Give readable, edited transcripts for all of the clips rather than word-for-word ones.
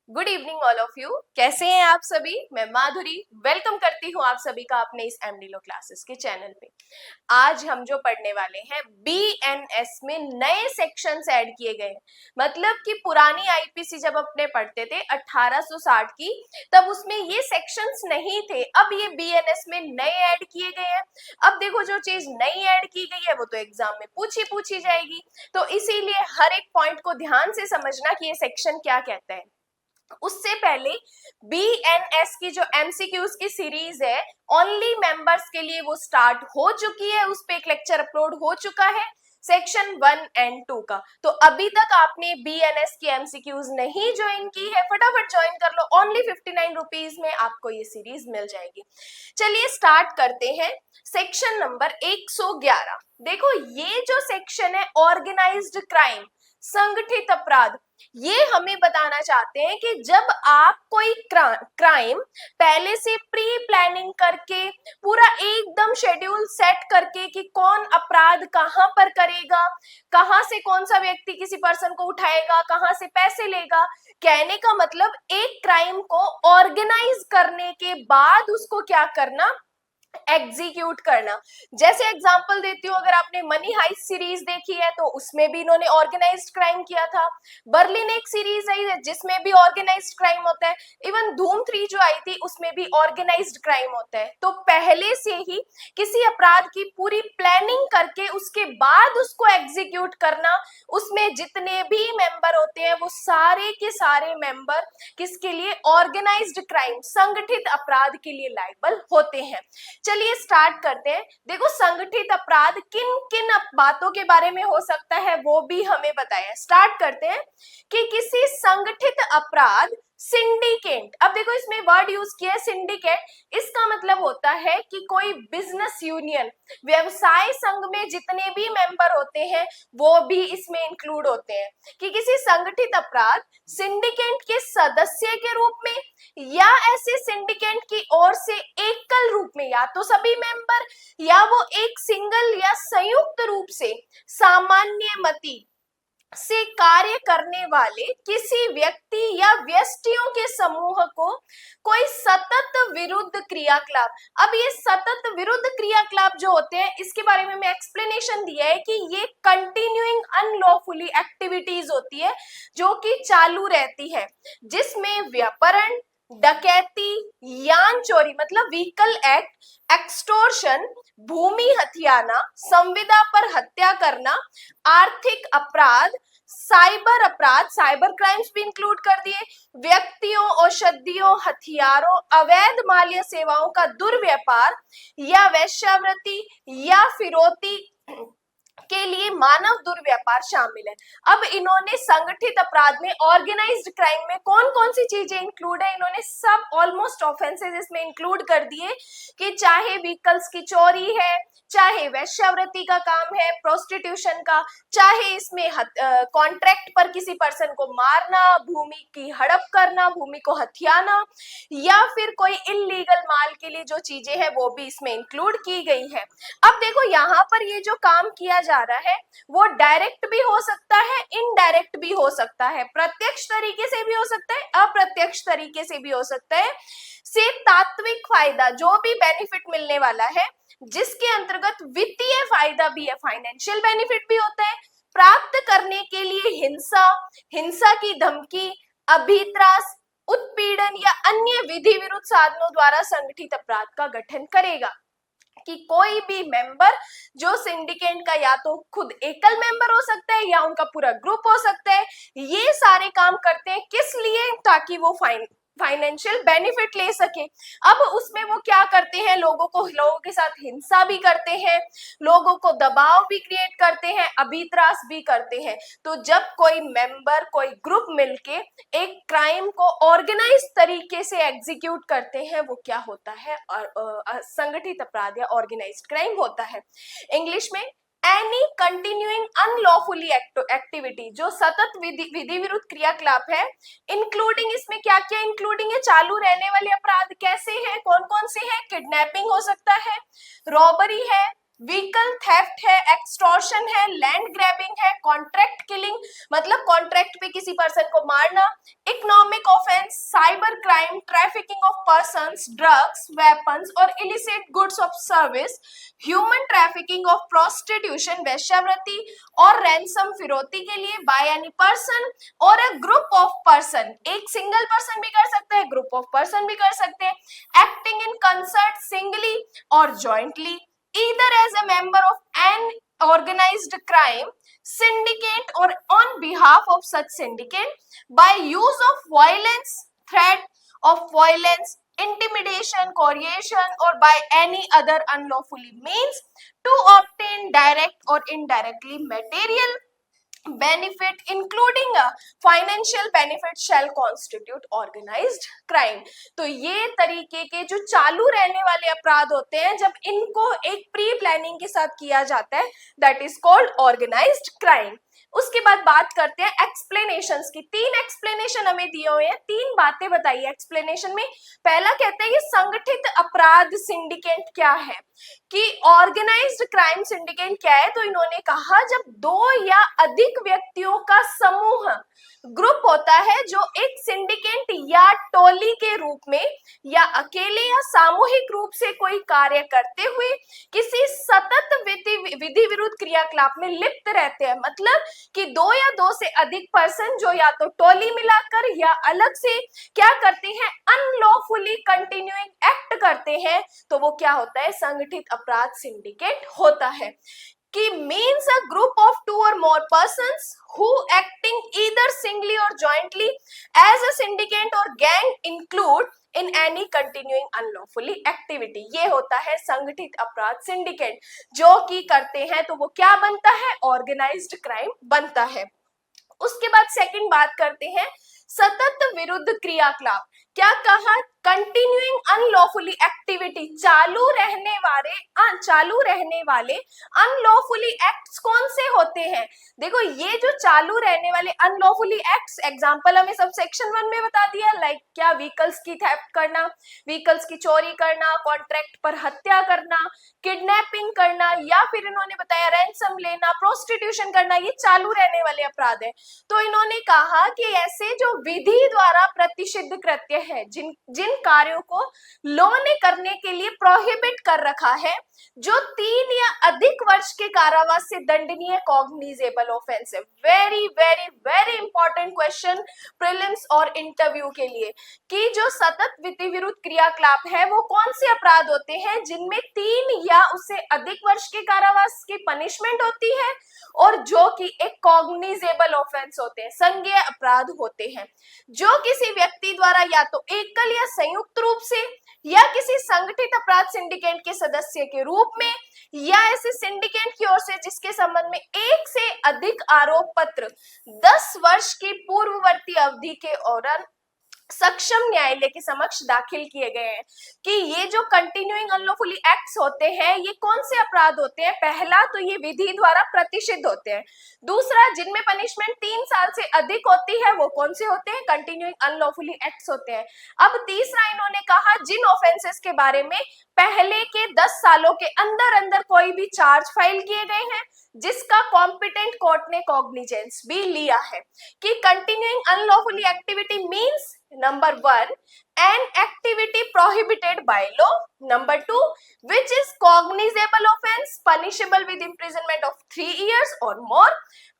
Good evening all of you. कैसे हैं आप सभी? मैं माधुरी वेलकम करती हूँ आप सभी का अपने इस एमडी लो क्लासेस के चैनल पे। आज हम जो पढ़ने वाले हैं बीएनएस में नए सेक्शंस ऐड किए गए हैं। मतलब कि पुरानी आईपीसी जब अपने पढ़ते थे 1860 की, तब उसमें ये सेक्शंस नहीं थे। अब ये बीएनएस में नए ऐड किए गए हैं। अब देखो, जो चीज नई ऐड की गई है वो तो एग्जाम में पूछी जाएगी, तो इसीलिए हर एक पॉइंट को ध्यान से समझना कि ये सेक्शन क्या कहता है। उससे पहले बीएनएस की जो एमसीक्यूज की सीरीज है ओनली मेंबर्स के लिए, वो स्टार्ट हो चुकी है। उस पे एक लेक्चर अपलोड हो चुका है सेक्शन 1 एंड 2 का। तो अभी तक आपने बीएनएस की एमसीक्यूज नहीं ज्वाइन की है, फटाफट ज्वाइन कर लो। ओनली 59 रुपीज में आपको ये सीरीज मिल जाएगी। चलिए स्टार्ट करते हैं। Section number 111। देखो, ये जो सेक्शन है ऑर्गेनाइज्ड क्राइम, संगठित अपराध, ये हमें बताना चाहते हैं कि जब आप कोई क्राइम पहले से प्री प्लानिंग करके, पूरा एकदम शेड्यूल सेट करके कि कौन अपराध कहां पर करेगा, कहां से कौन सा व्यक्ति किसी पर्सन को उठाएगा, कहां से पैसे लेगा, कहने का मतलब एक क्राइम को ऑर्गेनाइज करने के बाद उसको क्या करना, एग्जीक्यूट करना। जैसे एग्जांपल देती हूँ, अगर आपने मनी हाइस्ट सीरीज देखी है तो उसमें भी इन्होंने ऑर्गेनाइज्ड क्राइम किया था। बर्लिन एक सीरीज आई है जिसमें भी ऑर्गेनाइज्ड क्राइम होता है। इवन धूम 3 जो आई थी उसमें भी ऑर्गेनाइज्ड क्राइम होता है। तो पहले से ही किसी अपराध की पूरी प्लानिंग करके उसके बाद उसको एग्जीक्यूट करना, उसमें जितने भी मेंबर होते हैं वो सारे के सारे मेंबर किसके लिए, ऑर्गेनाइज्ड क्राइम, संगठित अपराध के लिए लायबल होते हैं। चलिए स्टार्ट करते हैं। देखो, संगठित अपराध किन किन बातों के बारे में हो सकता है वो भी हमें बताया। स्टार्ट करते हैं कि किसी संगठित अपराध, सिंडिकेट। अब देखो, इसमें वर्ड यूज किया है सिंडिकेट। इसका मतलब होता है कि कोई बिजनेस यूनियन, व्यवसाय संघ में जितने भी मेंबर होते हैं वो भी इसमें इंक्लूड होते हैं। कि किसी संगठित अपराध सिंडिकेट के सदस्य के रूप में या ऐसे सिंडिकेट की ओर से एकल रूप में, या तो सभी मेंबर या वो एक सिंगल या संयुक्त रूप से सामान्य मति से कार्य करने वाले किसी व्यक्ति या व्यक्तियों के समूह को कोई सतत विरुद्ध क्रियाकलाप। अब ये सतत विरुद्ध क्रियाकलाप जो होते हैं, इसके बारे में मैं एक्सप्लेनेशन दिया है कि ये कंटिन्यूइंग अनलॉफुली एक्टिविटीज होती है जो कि चालू रहती है, जिसमें व्यापारण, डकैती, यान चोरी मतलब व्हीकल एक्ट, एक्सटोर्शन, भूमि हथियाना, संविदा पर हत्या करना, आर्थिक अपराध, साइबर अपराध, साइबर क्राइम्स भी इंक्लूड कर दिए, व्यक्तियों, औषधियों, हथियारों, अवैध माल्य सेवाओं का दुर्व्यापार या वेश्यावृत्ति या फिरौती के लिए मानव दुर्व्यापार शामिल है। अब इन्होंने संगठित अपराध में, ऑर्गेनाइज्ड क्राइम में कौन कौन सी चीजें इंक्लूड है, इन्होंने सब ऑलमोस्ट ऑफेंसेस इसमें इंक्लूड कर दिए। कि चाहे व्हीकल्स की चोरी है, चाहे वेश्यावृत्ति का काम है, प्रोस्टिट्यूशन का, चाहे इसमें कॉन्ट्रैक्ट पर किसी पर्सन को मारना, भूमि की हड़प करना, भूमि को हथियाना, या फिर कोई इलीगल माल के लिए जो चीजें हैं वो भी इसमें इंक्लूड की गई है। अब देखो, यहाँ पर ये जो काम किया जा रहा है वो डायरेक्ट भी हो सकता है, इनडायरेक्ट भी हो सकता है, प्रत्यक्ष तरीके से भी हो सकता है, अप्रत्यक्ष तरीके से भी हो सकता है। से तात्विक फायदा, जो भी बेनिफिट मिलने वाला है, जिसके अंतर्गत वित्तीय फायदा भी है, फाइनेंशियल बेनिफिट भी होता है, प्राप्त करने के लिए हिंसा, हिंसा की धमकी, अभित्रास, उत्पीड़न या अन्य विधि विरुद्ध साधनों द्वारा संगठित अपराध का गठन करेगा। कि कोई भी मेंबर जो सिंडिकेट का या तो खुद एकल मेंबर हो सकता है या उनका पूरा ग्रुप हो सकता है, ये सारे काम करते हैं किस लिए, ताकि वो फाइनेंशियल बेनिफिट ले सके। अब उसमें वो क्या करते हैं, लोगों के साथ हिंसा भी करते हैं, लोगों को दबाव भी क्रिएट करते हैं, अभित्रास भी करते हैं। तो जब कोई मेंबर, कोई ग्रुप मिलके एक क्राइम को ऑर्गेनाइज तरीके से एग्जीक्यूट करते हैं, वो क्या होता है, और संगठित अपराध या ऑर्गेनाइज्ड क्राइम होता है। इंग्लिश में एनी कंटिन्यूइंग अनलॉफुली एक्टिविटी, जो सतत विधि विरुद्ध क्रियाकलाप है, इंक्लूडिंग, इसमें क्या क्या इंक्लूडिंग है, चालू रहने वाले अपराध कैसे हैं, कौन कौन से हैं, किडनैपिंग हो सकता है, रॉबरी है, व्हीकल थेफ्ट है, एक्सटॉर्शन है, लैंड ग्रैबिंग है, कॉन्ट्रैक्ट किलिंग मतलब कॉन्ट्रैक्ट पे किसी पर्सन को मारना, economic offence, cyber crime, trafficking of persons, drugs, weapons और illicit goods of service, human trafficking of prostitution वेश्यावृत्ति और रैंसम फिरौती के लिए बाय एनी पर्सन और अ ग्रुप ऑफ पर्सन, एक सिंगल पर्सन भी कर सकते हैं, ग्रुप ऑफ पर्सन भी कर सकते हैं, एक्टिंग इन कंसर्ट सिंगली और jointly, either as a member of an organized crime syndicate or on behalf of such syndicate by use of violence, threat of violence, intimidation, coercion or by any other unlawfully means to obtain direct or indirectly material benefit including a financial benefit shall constitute organized crime। तो ये तरीके के जो चालू रहने वाले अपराध होते हैं जब इनको एक प्री प्लानिंग के साथ किया जाता है that is called organised crime. उसके बाद बात करते हैं एक्सप्लेनेशंस की। तीन एक्सप्लेनेशन हमें दिए हुए हैं, तीन बातें बताइए एक्सप्लेनेशन में। पहला कहते हैं ये संगठित अपराध सिंडिकेट क्या है, कि ऑर्गेनाइज्ड क्राइम सिंडिकेट क्या है। तो इन्होंने कहा जब दो या अधिक व्यक्तियों का समूह ग्रुप होता है जो एक सिंडिकेट या टोली के रूप में या अकेले या सामूहिक रूप से कोई कार्य करते हुए किसी सतत विधि विरुद्ध क्रियाकलाप में लिप्त रहते हैं, मतलब कि दो या दो से अधिक पर्सन जो या तो टोली मिलाकर या अलग से क्या करते हैं, अनलॉफुली कंटिन्यूइंग एक्ट करते हैं, तो वो क्या होता है, संगठित अपराध सिंडिकेट होता है। कि means a group of two or more persons who acting either singly or jointly as a syndicate or gang include in any continuing unlawfully activity। ये होता है संगठित अपराध सिंडिकेट, जो कि करते हैं तो वो क्या बनता है, ऑर्गेनाइज्ड क्राइम बनता है। उसके बाद सेकंड बात करते हैं सतत विरुद्ध क्रियाकलाप। क्या कहा, कंटिन्यूइंग अनलॉफुली एक्टिविटी, चालू रहने वाले अनलॉफुली एक्ट्स कौन से होते हैं। देखो ये जो चालू रहने वाले अनलॉफुली एक्ट्स, एग्जांपल हमें सब सेक्शन 1 में बता दिया, लाइक क्या, व्हीकल्स की थेफ्ट करना, व्हीकल्स की चोरी करना, कॉन्ट्रैक्ट पर हत्या करना, किडनैपिंग करना, या फिर इन्होंने बताया रैंसम लेना, प्रोस्टिट्यूशन करना, ये चालू रहने वाले अपराध है। तो इन्होंने कहा कि ऐसे जो विधि द्वारा प्रतिषिद्ध कृत्य है, जिन कार्यों को लॉ ने करने के लिए प्रोहिबिट कर रखा है, जो 3 या अधिक वर्ष के कारावास से दंडनीय कॉग्निजेबल ऑफेंस है। Very very very important question prelims और इंटरव्यू के लिए, कि जो सतत विधि विरुद्ध क्रियाकलाप है वो कौन से अपराध होते हैं जिनमें 3 या उससे अधिक वर्ष के कारावास की पनिशमेंट होती है और जो कि एक कॉग्निजेबल ऑफेंस होते हैं, संज्ञेय अपराध होते हैं, जो किसी व्यक्ति द्वारा या तो एकल या संयुक्त रूप से या किसी संगठित अपराध सिंडिकेट के सदस्य के रूप में या ऐसे सिंडिकेट की ओर से जिसके संबंध में एक से अधिक आरोप पत्र 10 वर्ष की पूर्ववर्ती अवधि के दौरान सक्षम न्यायालय के समक्ष दाखिल किए गए हैं। कि ये जो कंटिन्यूइंग अनलॉफुली एक्ट्स होते हैं ये कौन से अपराध होते हैं, पहला तो ये विधि द्वारा प्रतिषिद्ध होते हैं, दूसरा जिनमें पनिशमेंट 3 साल से अधिक होती है वो कौन से होते हैं, कंटिन्यूइंग अनलॉफुली एक्ट्स होते हैं। अब तीसरा इन्होंने कहा जिन ऑफेंसेस के बारे में पहले के 10 सालों के अंदर कोई भी चार्ज फाइल किए गए हैं जिसका कॉम्पिटेंट कोर्ट ने कॉग्निजेंस भी लिया है। कि continuing unlawfully activity means number 1 an activity prohibited by law, number 2 which is cognizable offense punishable with imprisonment of 3 years or more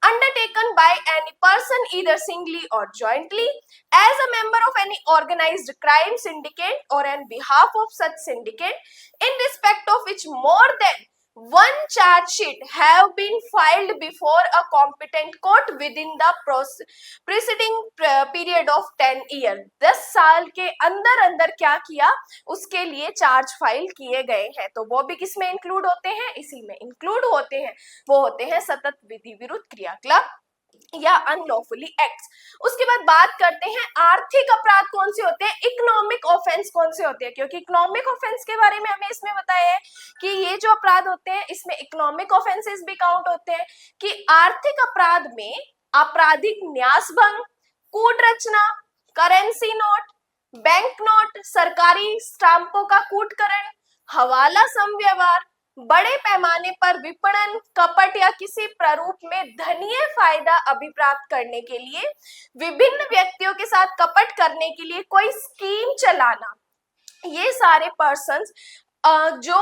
undertaken by any person either singly or jointly as a member of any organized crime syndicate or on behalf of such syndicate in respect of which more than one charge sheet have been filed before a competent court within the preceding period of 10 years। 10 साल के अंदर क्या किया उसके लिए charge file किए गए हैं, तो वो भी किस में इंक्लूड होते हैं, इसी में इंक्लूड होते हैं, वो होते हैं सतत विधि विरुद्ध क्रियाकलाप या अनलॉफुली एक्ट्स। उसके बाद बात करते हैं आर्थिक अपराध कौन से होते हैं, इकोनॉमिक ऑफेंस कौन से होते हैं, क्योंकि इकोनॉमिक ऑफेंस के बारे में हमें इसमें बताया है कि ये जो अपराध होते हैं इसमें इकोनॉमिक ऑफेंसेस भी काउंट होते हैं। कि आर्थिक अपराध में आपराधिक न्यास भंग, कूट रचना, करेंसी नोट, बैंक नोट, सरकारी स्टाम्पों का कूटकरण, हवाला समव्यवहार, बड़े पैमाने पर विपणन, कपट या किसी प्रारूप में धनीय फायदा अभिप्राप्त करने के लिए, विभिन्न व्यक्तियों के साथ कपट करने के लिए कोई स्कीम चलाना, ये सारे पर्सन्स जो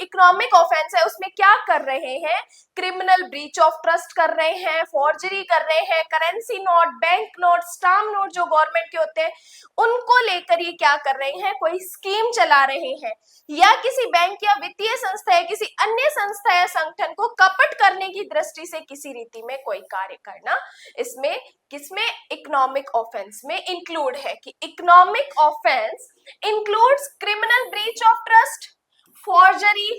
इकोनॉमिक ऑफेंस है उसमें क्या कर रहे हैं, क्रिमिनल ब्रीच ऑफ ट्रस्ट कर रहे हैं, फॉर्जरी कर रहे हैं, currency note, bank note, stamp note जो गवर्नमेंट के होते हैं उनको लेकर ये क्या कर रहे हैं, कोई स्कीम चला रहे हैं, या किसी बैंक या वित्तीय संस्था या किसी अन्य संस्था या संगठन को कपट करने की दृष्टि से किसी रीति में कोई कार्य करना, इसमें किसमें, इकोनॉमिक ऑफेंस में इंक्लूड है कि economic offence includes criminal breach of trust, forgery,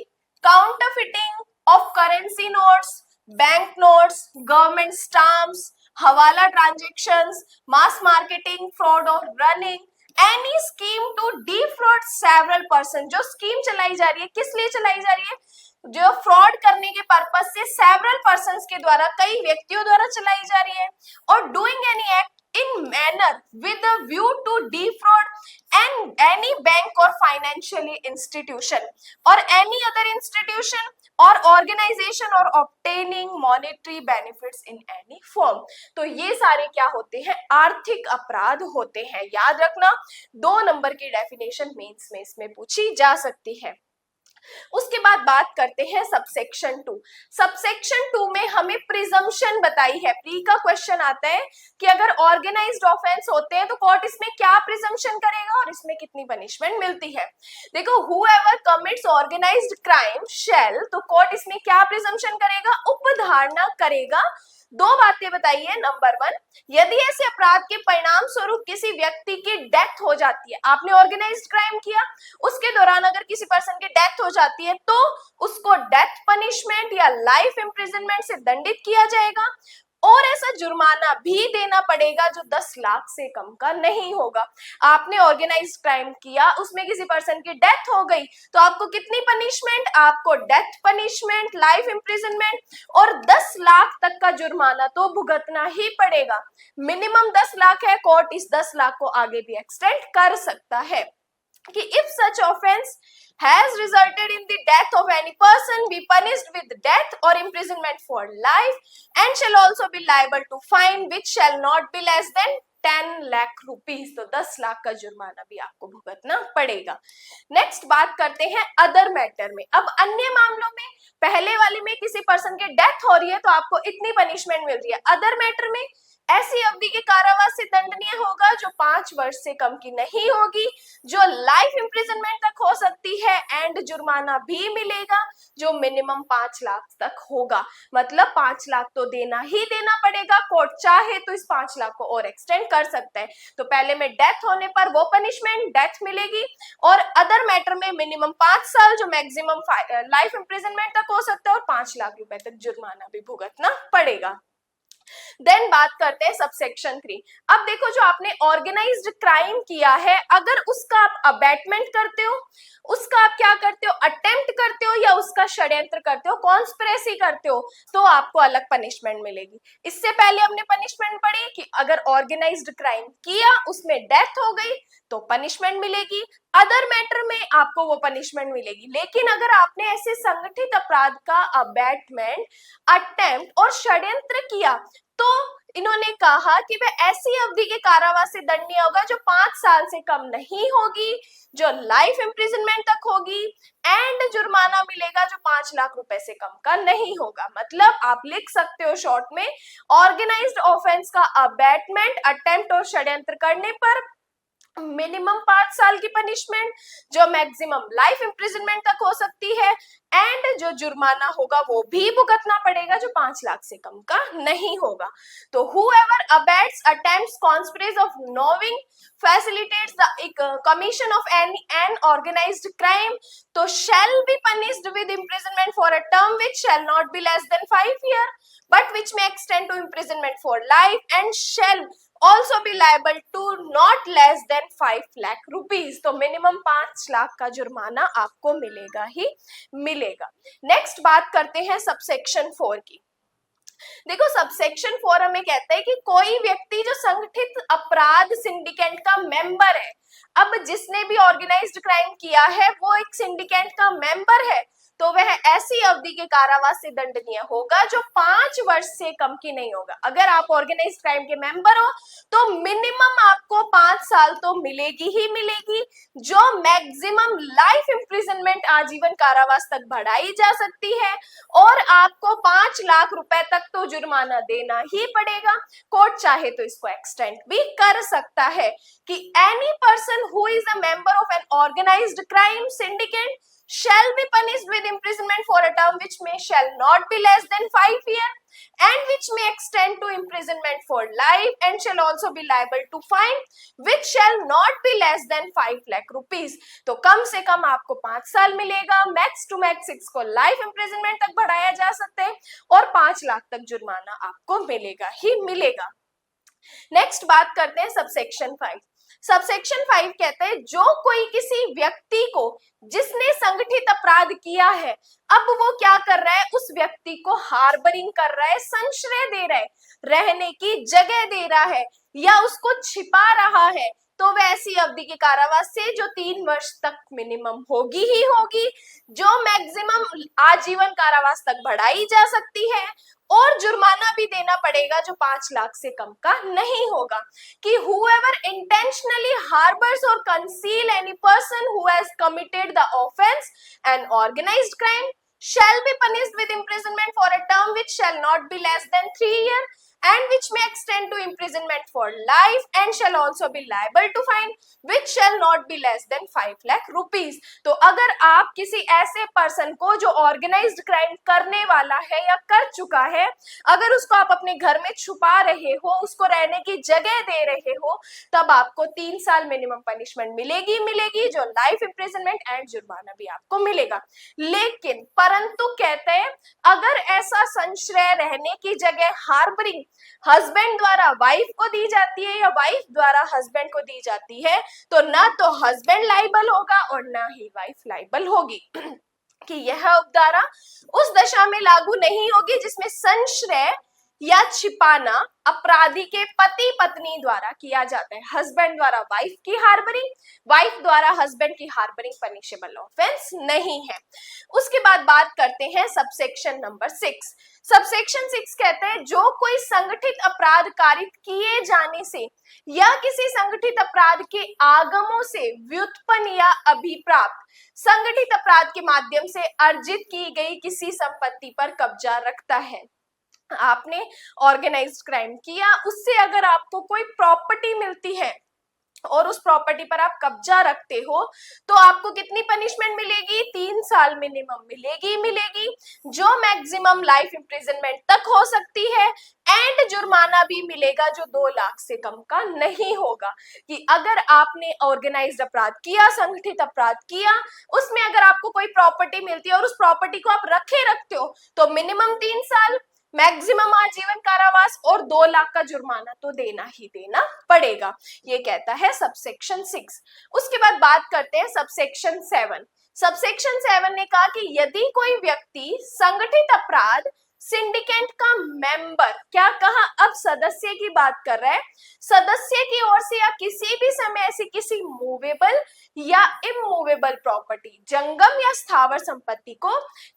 counterfeiting of currency notes, bank notes, government stamps, hawala transactions, mass marketing, fraud or running, any scheme to defraud several person। जो scheme चलाई जा रही है किस लिए चलाई जा रही है, जो फ्रॉड करने के पर्पस से सेवरल पर्संस के द्वारा, कई व्यक्तियों द्वारा चलाई जा रही है, और doing any act in manner with a view to defraud and any bank or financial institution or any other institution or organization or obtaining monetary benefits in any form। तो ये सारे क्या होते हैं, आर्थिक अपराध होते हैं। याद रखना, 2 नंबर की डेफिनेशन मेंस में इसमें पूछी जा सकती है। उसके बाद बात करते हैं सबसेक्शन 2। सबसेक्शन 2 में हमें प्रिजम्पशन बताई है। प्री का क्वेश्चन आता है कि अगर ऑर्गेनाइज्ड ऑफेंस होते हैं तो कोर्ट इसमें क्या प्रिजम्पशन करेगा और इसमें कितनी पनिशमेंट मिलती है। देखो, हूएवर कमिट्स ऑर्गेनाइज्ड क्राइम शैल, तो कोर्ट इसमें क्या प्रिजम्पशन करेगा, उपधारणा करेगा। 2 बातें बताइए। नंबर 1, यदि ऐसे अपराध के परिणाम स्वरूप किसी व्यक्ति की डेथ हो जाती है, आपने ऑर्गेनाइज्ड क्राइम किया, उसके दौरान अगर किसी पर्सन की डेथ हो जाती है तो उसको डेथ पनिशमेंट या लाइफ इम्प्रिजनमेंट से दंडित किया जाएगा, और ऐसा जुर्माना भी देना पड़ेगा जो 10 लाख से कम का नहीं होगा। आपने ऑर्गेनाइज्ड क्राइम किया, उसमें किसी पर्सन की डेथ हो गई, तो आपको कितनी पनिशमेंट, आपको डेथ पनिशमेंट, लाइफ इम्प्रिजनमेंट और 10 लाख तक का जुर्माना तो भुगतना ही पड़ेगा। मिनिमम 10 लाख है, कोर्ट इस 10 लाख को आगे भी एक्सटेंड कर सकता है कि if such offence has resulted in the death of any person, be punished with death or imprisonment for life and shall also be liable to fine which shall not be less than 10 lakh rupees. तो 10 लाख का जुर्माना भी आपको भुगतना पड़ेगा। Next बात करते हैं अदर मैटर में। अब अन्य मामलों में, पहले वाले में किसी पर्सन की डेथ हो रही है तो आपको इतनी पनिशमेंट मिल रही है। अदर मैटर में ऐसी अवधि के कारावास से दंडनीय होगा जो 5 वर्ष से कम की नहीं होगी, जो लाइफ इम्प्रिजनमेंट तक हो सकती है, एंड जुर्माना भी मिलेगा जो मिनिमम 5 लाख तक होगा। मतलब 5 लाख तो देना ही देना पड़ेगा। कोर्ट चाहे तो इस 5 लाख को और एक्सटेंड कर सकता है। तो पहले में डेथ होने पर वो पनिशमेंट डेथ मिलेगी, और अदर मैटर में मिनिमम 5 साल जो मैक्सिमम लाइफ इम्प्रिजनमेंट तक हो सकता है, और 5 लाख रुपए तक जुर्माना भी भुगतना पड़ेगा। देन बात करते हैं सबसेक्शन 3। अब देखो, जो आपने ऑर्गेनाइज्ड क्राइम किया है, अगर उसका आप अबैटमेंट करते हो, उसका आप क्या करते हो, अटेम्प्ट करते हो, या उसका षड्यंत्र करते हो, कॉन्स्पिरेसी करते हो, तो आपको अलग पनिशमेंट मिलेगी। इससे पहले हमने पनिशमेंट पढ़ी कि अगर ऑर्गेनाइज्ड क्राइम किया, उसमें डेथ हो गई तो पनिशमेंट मिलेगी, अदर मैटर में आपको वो पनिशमेंट मिलेगी। लेकिन अगर आपने ऐसे संगठित अपराध का अबैटमेंट, अटेम्प्ट और षड्यंत्र किया, तो इन्होंने कहा कि वह ऐसी अवधि के कारावास से दंडनीय होगा जो 5 साल से कम नहीं होगी, जो लाइफ इम्प्रिजनमेंट तक होगी, एंड जुर्माना मिलेगा जो 5 लाख रुपए से कम का नहीं होगा। मतलब आप लिख सकते हो शॉर्ट में, ऑर्गेनाइज्ड ऑफेंस का अबैटमेंट, अटेम्प्ट और षड्यंत्र करने पर मिनिमम 5 साल की पनिशमेंट, जो मैक्सिमम लाइफ इम्प्रिजनमेंट तक हो सकती है, एंड जो जुर्माना होगा वो भी भुगतना पड़ेगा जो 5 लाख से कम का नहीं होगा। तो whoever abets, attempts, conspires of knowing, facilitates the commission of an organized crime, तो shall be punished with imprisonment for a term which shall not be less than 5 years, but which may extend to imprisonment for life, and shall also be liable to not less than 5 lakh rupees. तो minimum 5 lakh का जुर्माना आपको मिलेगा ही मिलेगा। Next बात करते हैं subsection 4 की। देखो, सबसेक्शन 4 हमें कहता है कि कोई व्यक्ति जो संगठित अपराध सिंडिकेट का मेंबर है, अब जिसने भी ऑर्गेनाइज्ड क्राइम किया है वो एक सिंडिकेट का मेंबर है, तो वह ऐसी अवधि के कारावास से दंडनीय होगा जो 5 वर्ष से कम की नहीं होगा। अगर आप ऑर्गेनाइज्ड क्राइम के मेंबर हो तो मिनिमम आपको 5 साल तो मिलेगी ही मिलेगी, जो मैक्सिमम लाइफ इंप्रिजनमेंट आजीवन कारावास तक बढ़ाई जा सकती है, और आपको 5 लाख रुपए तक तो जुर्माना देना ही पड़ेगा। कोर्ट चाहे तो इसको एक्सटेंड भी कर सकता है कि any person who is a member of an organised crime syndicate shall be punished with imprisonment for a term which shall not be less than 5 years and which may extend to imprisonment for life and shall also be liable to fine which shall not be less than 5 lakh rupees। तो कम से कम आपको 5 साल मिलेगा, max to max 6 को life imprisonment तक बढ़ाया जा सकता है और 5 लाख तक जुर्माना आपको मिलेगा ही मिलेगा। नेक्स्ट बात करते हैं सबसेक्शन 5। सबसेक्शन 5 कहते हैं जो कोई किसी व्यक्ति को जिसने संगठित अपराध किया है, अब वो क्या कर रहा है, उस व्यक्ति को हार्बरिंग कर रहा है, संश्रय दे रहा है, रहने की जगह दे रहा है या उसको छिपा रहा है, तो वह ऐसी अवधि के कारावास से जो 3 वर्ष तक मिनिमम होगी ही होगी, जो मैक्सिमम आजीवन कारावास तक बढ़ाई जा सकती है, और जुर्माना भी देना पड़ेगा जो 5 लाख से कम का नहीं होगा। कि whoever intentionally harbors or conceal any person who has committed the offense an organized crime shall be punished with imprisonment for a term which shall not be less than 3 years and which may extend to imprisonment for life and shall also be liable to fine which shall not be less than 5 lakh rupees। तो अगर आप किसी ऐसे person को जो organised crime करने वाला है या कर चुका है, अगर उसको आप अपने घर में छुपा रहे हो, उसको रहने की जगह दे रहे हो, तब आपको 3 साल मिनिमम पनिशमेंट मिलेगी मिलेगी, जो लाइफ इंप्रिजनमेंट एंड जुर्माना भी आपको मिलेगा। लेकिन परंतु कहते हैं अगर ऐसा संश्रय, रहने की जगह, हार्बरिंग हस्बैंड द्वारा वाइफ को दी जाती है या वाइफ द्वारा हस्बैंड को दी जाती है, तो ना तो हस्बैंड लाइबल होगा और ना ही वाइफ लाइबल होगी। कि यह उपधारा उस दशा में लागू नहीं होगी जिसमें संश्रय या छिपाना अपराधी के पति पत्नी द्वारा किया जाता है। हस्बैंड द्वारा वाइफ की हार्बरिंग, वाइफ द्वारा हस्बैंड की हार्बरिंग पनिशेबल ऑफेंस नहीं है। उसके बाद बात करते हैं सबसेक्शन नंबर 6। सबसेक्शन 6 कहते हैं जो कोई संगठित अपराध कारित किए जाने से या किसी संगठित अपराध के आगमों से व्युत्पन्न या अभिप्राप्त संगठित अपराध के माध्यम से अर्जित की गई किसी संपत्ति पर कब्जा रखता है। आपने ऑर्गेनाइज्ड क्राइम किया, उससे अगर आपको कोई प्रॉपर्टी मिलती है और उस प्रॉपर्टी पर आप कब्जा रखते हो, तो आपको कितनी पनिशमेंट मिलेगी, 3 साल मिनिमम मिलेगी मिलेगी, जो मैक्सिमम लाइफ इंप्रिजनमेंट तक हो सकती है, एंड जुर्माना भी मिलेगा जो 2 लाख से कम का नहीं होगा। कि अगर आपने ऑर्गेनाइज्ड अपराध किया, संगठित अपराध किया, उसमें अगर आपको कोई प्रॉपर्टी मिलती है और उस प्रॉपर्टी को आप रखते हो, तो मिनिमम 3 साल, मैक्सिमम आजीवन कारावास और 2 लाख का जुर्माना तो देना ही देना पड़ेगा। ये कहता है सबसेक्शन 6। उसके बाद बात करते हैं सबसेक्शन 7। सबसेक्शन 7 ने कहा कि यदि कोई व्यक्ति संगठित अपराध सिंडिकेट का मेंबर, क्या कहा, अब सदस्य की बात कर रहा है, सदस्य की ओर से या किसी भी समय ऐसी किसी मूवेबल या इमूवेबल प्रॉपर्टी, जंगम या स्थावर संपत्ति को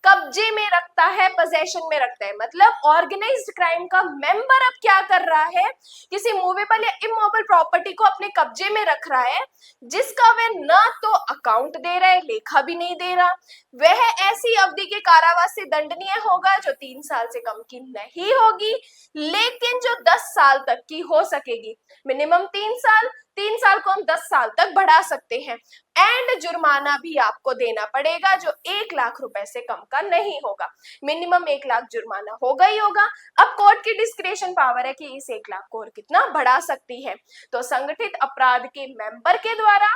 कब्जे में रखता है, पोजेशन में रखता है। मतलब ऑर्गेनाइज्ड क्राइम का मेंबर अब क्या कर रहा है, किसी मूवेबल या इमूवेबल प्रॉपर्टी को अपने कब्जे में रख रहा है, जिसका वह न तो अकाउंट दे रहा है, लेखा भी नहीं दे रहा, वह ऐसी अवधि के कारावास से दंडनीय होगा जो 3 साल से कम की नहीं होगी, लेकिन जो 10 साल तक की हो सकेगी। मिनिमम 3 साल को हम 10 साल तक बढ़ा सकते हैं, एंड जुर्माना भी आपको देना पड़ेगा जो 1 लाख रुपए से कम का नहीं होगा। मिनिमम 1 लाख जुर्माना होगा ही होगा। अब कोर्ट की डिस्क्रिशन पावर है कि इस 1 लाख को और कितना बढ़ा सकती है। तो संगठित अपराध के मेंबर के द्वारा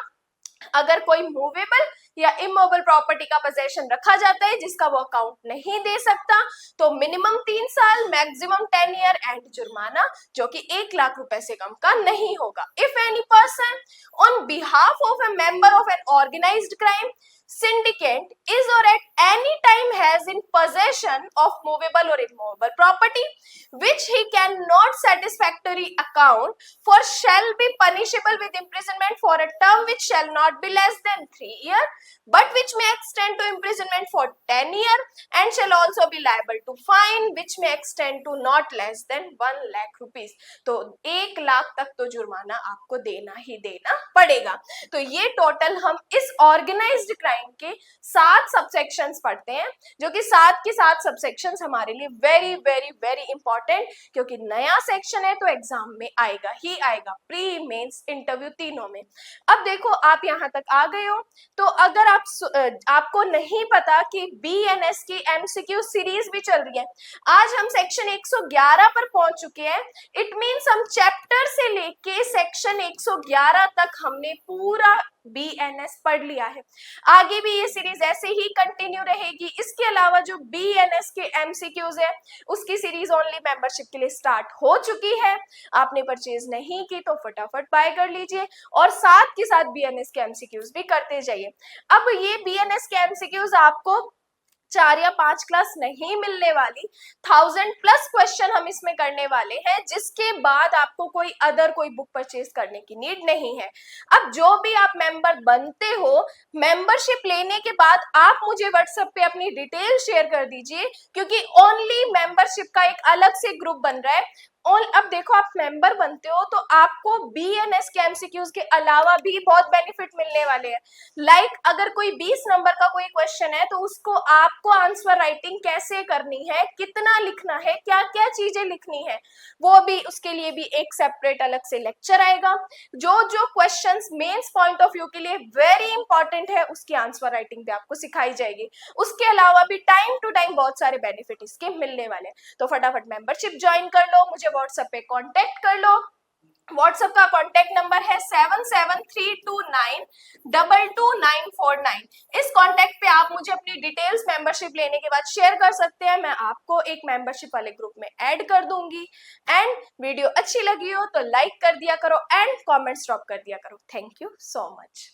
अगर कोई मूवेबल या इमूवेबल प्रॉपर्टी का पोजेशन रखा जाता है जिसका वो अकाउंट नहीं दे सकता, तो मिनिमम 3 साल, मैक्सिमम 10 ईयर एंड जुर्माना जो कि 1 लाख रुपए से कम का नहीं होगा। If any person on behalf of a member of an organised crime syndicant is or at any time has in possession of movable or immovable property which he cannot satisfactorily account for shall be punishable with imprisonment for a term which shall not be less than 3 years but which may extend to imprisonment for 10 years and shall also be liable to fine which may extend to not less than 1 lakh rupees. तो 1 लाख तक तो जुर्माना आपको देना ही देना पड़ेगा। तो ये टोटल हम इस ऑर्गेनाइज्ड क्राइम के 7 सबसेक्शंस पढ़ते हैं, जो कि 7 के 7 सबसेक्शंस हमारे लिए वेरी वेरी वेरी इंपॉर्टेंट, क्योंकि नया सेक्शन है तो एग्जाम में आएगा ही आएगा, प्री मेंस इंटरव्यू तीनों में। अब देखो आप यहाँ तक आ गए हो, तो अगर आपको नहीं पता कि बीएनएस की एमसीक्यू सीरीज भी चल रही है, आज हम सेक्शन 111 पर पहुंच चुके हैं। इट मींस हम चैप्टर से लेके सेक्शन 111 तक हमने पूरा बीएनएस पढ़ लिया है। आगे भी ये सीरीज ऐसे ही कंटिन्यू रहेगी। इसके अलावा जो बीएनएस के एमसीक्यूज है उसकी सीरीज ओनली मेंबरशिप के लिए स्टार्ट हो चुकी है। आपने परचेज नहीं की तो फटाफट बाय कर लीजिए और साथ के साथ बीएनएस के एमसीक्यूज भी करते जाइए। अब ये बीएनएस के एमसीक्यूज आपको 4 या 5 क्लास नहीं मिलने वाली, 1000+ क्वेश्चन हम इसमें करने वाले हैं, जिसके बाद आपको कोई बुक परचेज करने की नीड नहीं है। अब जो भी आप मेंबर बनते हो, मेंबरशिप लेने के बाद आप मुझे व्हाट्सएप पे अपनी डिटेल शेयर कर दीजिए, क्योंकि ओनली मेंबरशिप का एक अलग से ग्रुप बन रहा है। और अब देखो आप मेंबर बनते हो तो आपको बीएनएस के एमसीक्यूज के अलावा भी बहुत बेनिफिट मिलने वाले हैं। लाइक अगर कोई 20 नंबर का कोई क्वेश्चन है तो उसको आपको आंसर राइटिंग कैसे करनी है, कितना लिखना है, क्या क्या चीजें लिखनी है, वो भी उसके लिए भी एक सेपरेट अलग से लेक्चर आएगा। जो जो questions mains point of view के लिए वेरी इंपॉर्टेंट है उसकी आंसर राइटिंग भी आपको सिखाई जाएगी। उसके अलावा भी टाइम टू टाइम बहुत सारे बेनिफिट इसके मिलने वाले हैं। तो फटाफट मेंबरशिप ज्वाइन कर लो, मुझे व्हाट्सएप पे कांटेक्ट कर लो। व्हाट्सएप का कांटेक्ट नंबर है 7732922949। इस कांटेक्ट पे आप मुझे अपनी डिटेल्स मेंबरशिप लेने के बाद शेयर कर सकते हैं। मैं आपको एक मेंबरशिप वाले ग्रुप में ऐड कर दूंगी। एंड वीडियो अच्छी लगी हो तो लाइक कर दिया करो एंड कमेंट्स ड्रॉप कर दिया करो। Thank you so much.